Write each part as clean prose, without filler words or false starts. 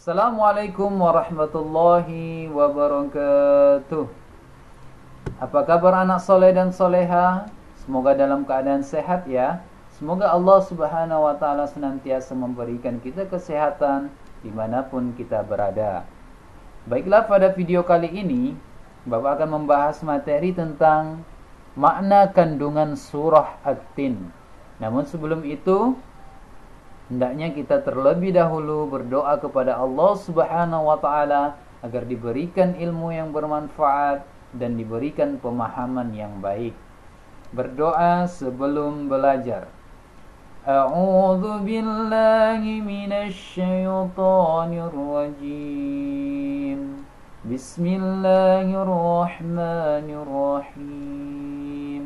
Assalamualaikum warahmatullahi wabarakatuh. Apa kabar anak soleh dan soleha? Semoga dalam keadaan sehat ya. Semoga Allah subhanahu wa ta'ala senantiasa memberikan kita kesehatan dimanapun kita berada. Baiklah, pada video kali ini Bapak akan membahas materi tentang makna kandungan surah At-Tin. Namun sebelum itu, hendaknya kita terlebih dahulu berdoa kepada Allah subhanahu wa ta'ala agar diberikan ilmu yang bermanfaat dan diberikan pemahaman yang baik. Berdoa sebelum belajar. A'udzu billahi minasy syaithanir rajim. Bismillahirrahmanirrahim.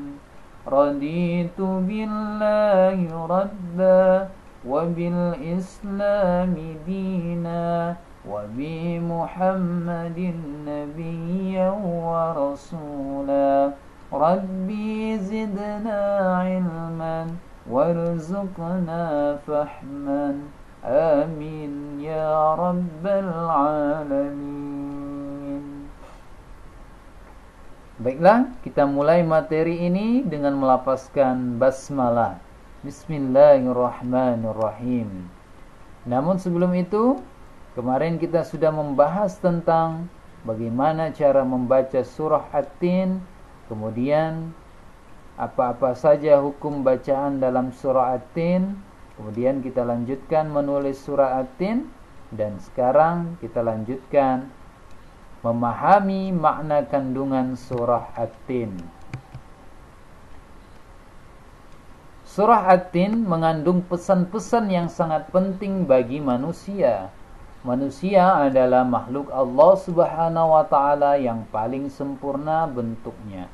Raditu billahi rabba وبالإسلام دينا وبمحمد نبيا ورسولا ربي زدنا علما وارزقنا فهما آمين يا رب العالمين. Baiklah, kita mulai materi ini dengan melafazkan basmalah. Bismillahirrahmanirrahim. Namun sebelum itu, kemarin kita sudah membahas tentang bagaimana cara membaca surah At-Tin, kemudian apa-apa saja hukum bacaan dalam surah At-Tin, kemudian kita lanjutkan menulis surah At-Tin, dan sekarang kita lanjutkan memahami makna kandungan surah At-Tin. Surah At-Tin mengandung pesan-pesan yang sangat penting bagi manusia. Manusia adalah makhluk Allah subhanahu wa ta'ala yang paling sempurna bentuknya.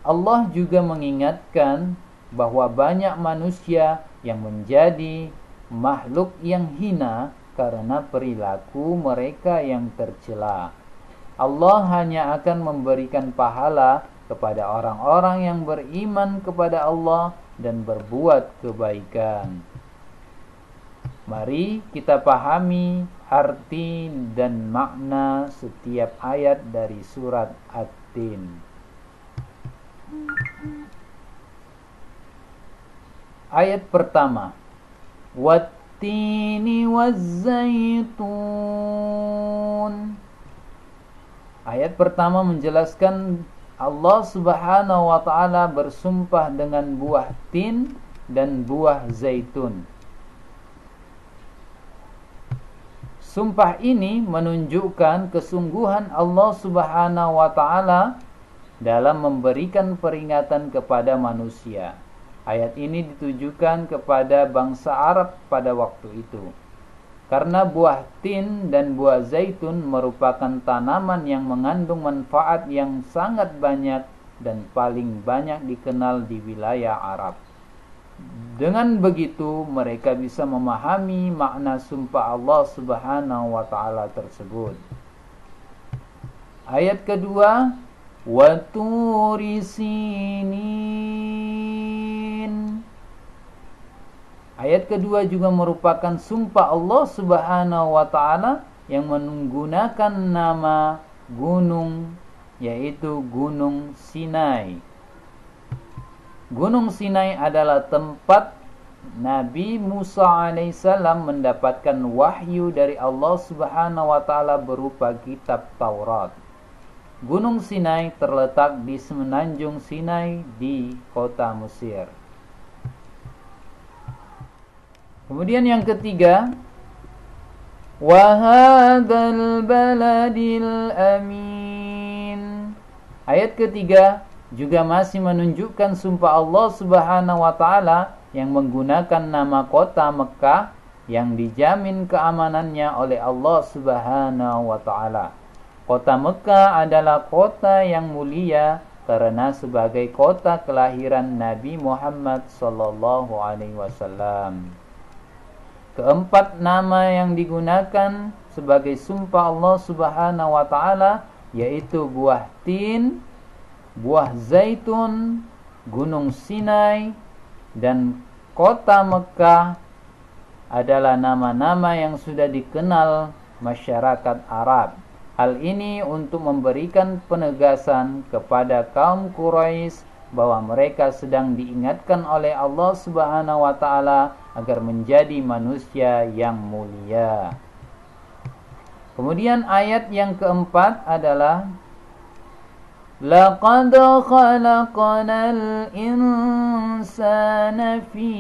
Allah juga mengingatkan bahwa banyak manusia yang menjadi makhluk yang hina karena perilaku mereka yang tercela. Allah hanya akan memberikan pahala kepada orang-orang yang beriman kepada Allah dan berbuat kebaikan. Mari kita pahami arti dan makna setiap ayat dari surat At-Tin. Ayat pertama, Wat-tini waz-zaitun. Ayat pertama menjelaskan Allah subhanahu wa ta'ala bersumpah dengan buah tin dan buah zaitun. Sumpah ini menunjukkan kesungguhan Allah subhanahu wa ta'ala dalam memberikan peringatan kepada manusia. Ayat ini ditujukan kepada bangsa Arab pada waktu itu. Karena buah tin dan buah zaitun merupakan tanaman yang mengandung manfaat yang sangat banyak dan paling banyak dikenal di wilayah Arab. Dengan begitu, mereka bisa memahami makna sumpah Allah subhanahu wa ta'ala tersebut. Ayat kedua, Wa turi sinin. Ayat kedua juga merupakan sumpah Allah subhanahu wa ta'ala yang menggunakan nama gunung, yaitu Gunung Sinai. Gunung Sinai adalah tempat Nabi Musa alaihissalam mendapatkan wahyu dari Allah subhanahu wa ta'ala berupa kitab Taurat. Gunung Sinai terletak di semenanjung Sinai di kota Mesir. Kemudian yang ketiga, Wa hadzal baladil amin. Ayat ketiga juga masih menunjukkan sumpah Allah subhanahu wa ta'ala yang menggunakan nama kota Mekah yang dijamin keamanannya oleh Allah subhanahu wa ta'ala. Kota Mekah adalah kota yang mulia karena sebagai kota kelahiran Nabi Muhammad sallallahu alaihi wasallam. Keempat nama yang digunakan sebagai sumpah Allah subhanahu wa ta'ala yaitu buah tin, buah zaitun, Gunung Sinai, dan kota Mekah adalah nama-nama yang sudah dikenal masyarakat Arab. Hal ini untuk memberikan penegasan kepada kaum Quraisy bahwa mereka sedang diingatkan oleh Allah Subhanahu wa taala agar menjadi manusia yang mulia. Kemudian ayat yang keempat adalah laqad khalaqnal insana fi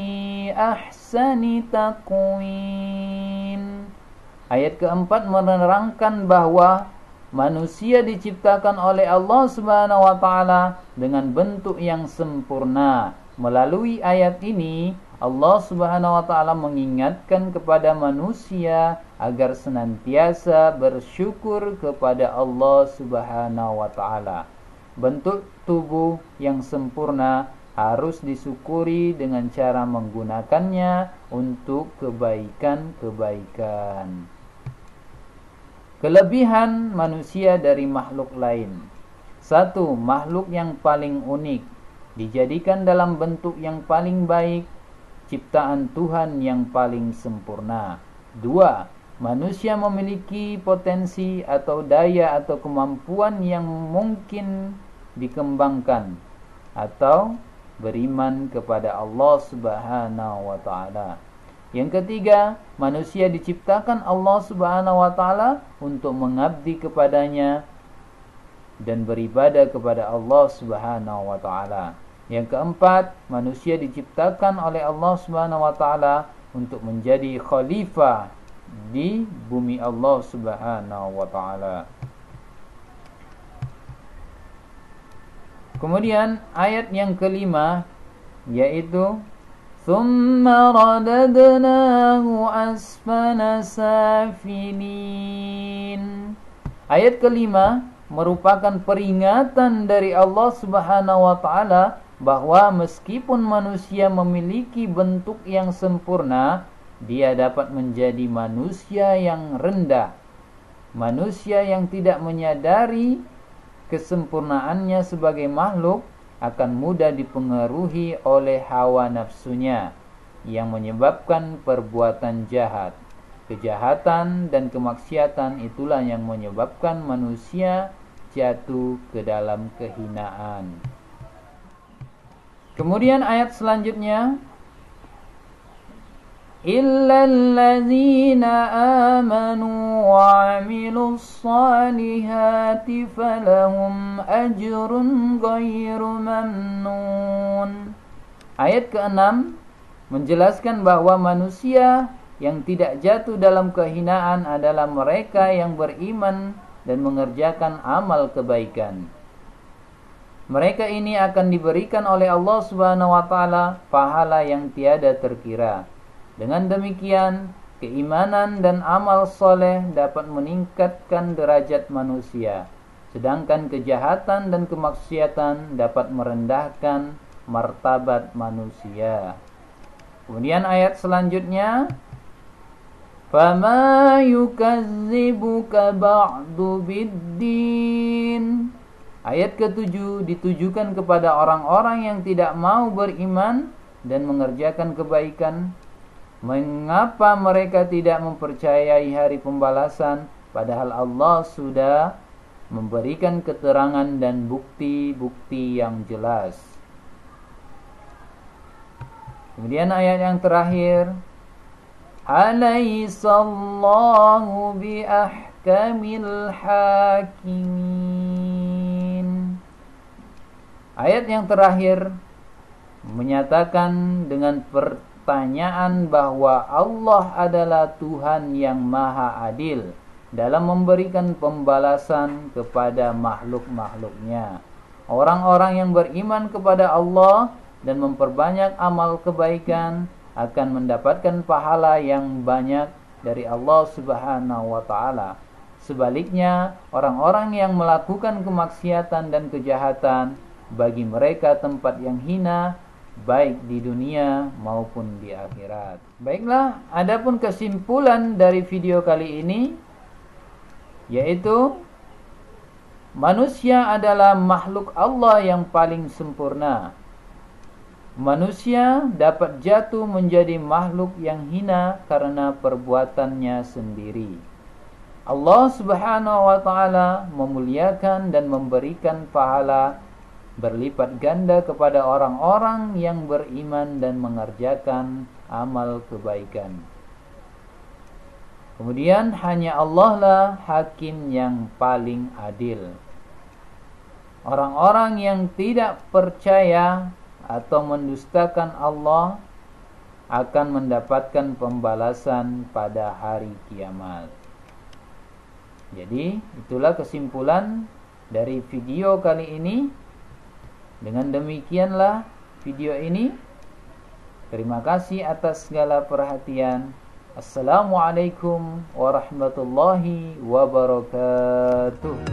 ahsani taqwim. Ayat keempat menerangkan bahwa manusia diciptakan oleh Allah Subhanahu wa taala dengan bentuk yang sempurna. Melalui ayat ini Allah Subhanahu wa taala mengingatkan kepada manusia agar senantiasa bersyukur kepada Allah Subhanahu wa taala. Bentuk tubuh yang sempurna harus disyukuri dengan cara menggunakannya untuk kebaikan-kebaikan. Kelebihan manusia dari makhluk lain. 1. Makhluk yang paling unik, dijadikan dalam bentuk yang paling baik, ciptaan Tuhan yang paling sempurna. 2. Manusia memiliki potensi atau daya atau kemampuan yang mungkin dikembangkan atau beriman kepada Allah Subhanahu wa taala. Yang ketiga, manusia diciptakan Allah Subhanahu wa taala untuk mengabdi kepadanya dan beribadah kepada Allah Subhanahu wa taala. Yang keempat, manusia diciptakan oleh Allah Subhanahu wa taala untuk menjadi khalifah di bumi Allah Subhanahu wa taala. Kemudian ayat yang kelima yaitu ثُمَّ رَدَدْنَاهُ أَسْفَلَ سَافِلِينَ. Ayat kelima merupakan peringatan dari Allah Subhanahu wa taala bahwa meskipun manusia memiliki bentuk yang sempurna, dia dapat menjadi manusia yang rendah, manusia yang tidak menyadari kesempurnaannya sebagai makhluk, akan mudah dipengaruhi oleh hawa nafsunya yang menyebabkan perbuatan jahat. Kejahatan dan kemaksiatan itulah yang menyebabkan manusia jatuh ke dalam kehinaan. Kemudian ayat selanjutnya, illal ladzina amanu wa 'amilus salihati falahum ajrun ghairu mamnun. Ayat ke-6 menjelaskan bahwa manusia yang tidak jatuh dalam kehinaan adalah mereka yang beriman dan mengerjakan amal kebaikan. Mereka ini akan diberikan oleh Allah Subhanahu wa taala pahala yang tiada terkira. Dengan demikian, keimanan dan amal soleh dapat meningkatkan derajat manusia, sedangkan kejahatan dan kemaksiatan dapat merendahkan martabat manusia. Kemudian ayat selanjutnya, فَمَا يُكَذِّبُكَ بَعْدُ بِالدِّينِ. Ayat ke-7 ditujukan kepada orang-orang yang tidak mau beriman dan mengerjakan kebaikan. Mengapa mereka tidak mempercayai hari pembalasan, padahal Allah sudah memberikan keterangan dan bukti-bukti yang jelas. Kemudian ayat yang terakhir, Alaihissallahu biahkamil hakimin. Ayat yang terakhir menyatakan dengan pertanyaan bahwa Allah adalah Tuhan yang maha adil dalam memberikan pembalasan kepada makhluk-makhluknya. Orang-orang yang beriman kepada Allah dan memperbanyak amal kebaikan akan mendapatkan pahala yang banyak dari Allah Subhanahu wa taala. Sebaliknya, orang-orang yang melakukan kemaksiatan dan kejahatan, bagi mereka tempat yang hina baik di dunia maupun di akhirat. Baiklah, adapun kesimpulan dari video kali ini yaitu manusia adalah makhluk Allah yang paling sempurna. Manusia dapat jatuh menjadi makhluk yang hina karena perbuatannya sendiri. Allah Subhanahu wa taala memuliakan dan memberikan pahala berlipat ganda kepada orang-orang yang beriman dan mengerjakan amal kebaikan. Kemudian hanya Allah lah hakim yang paling adil. Orang-orang yang tidak percaya atau mendustakan Allah akan mendapatkan pembalasan pada hari kiamat. Jadi itulah kesimpulan dari video kali ini. Dengan demikianlah video ini. Terima kasih atas segala perhatian. Assalamualaikum warahmatullahi wabarakatuh.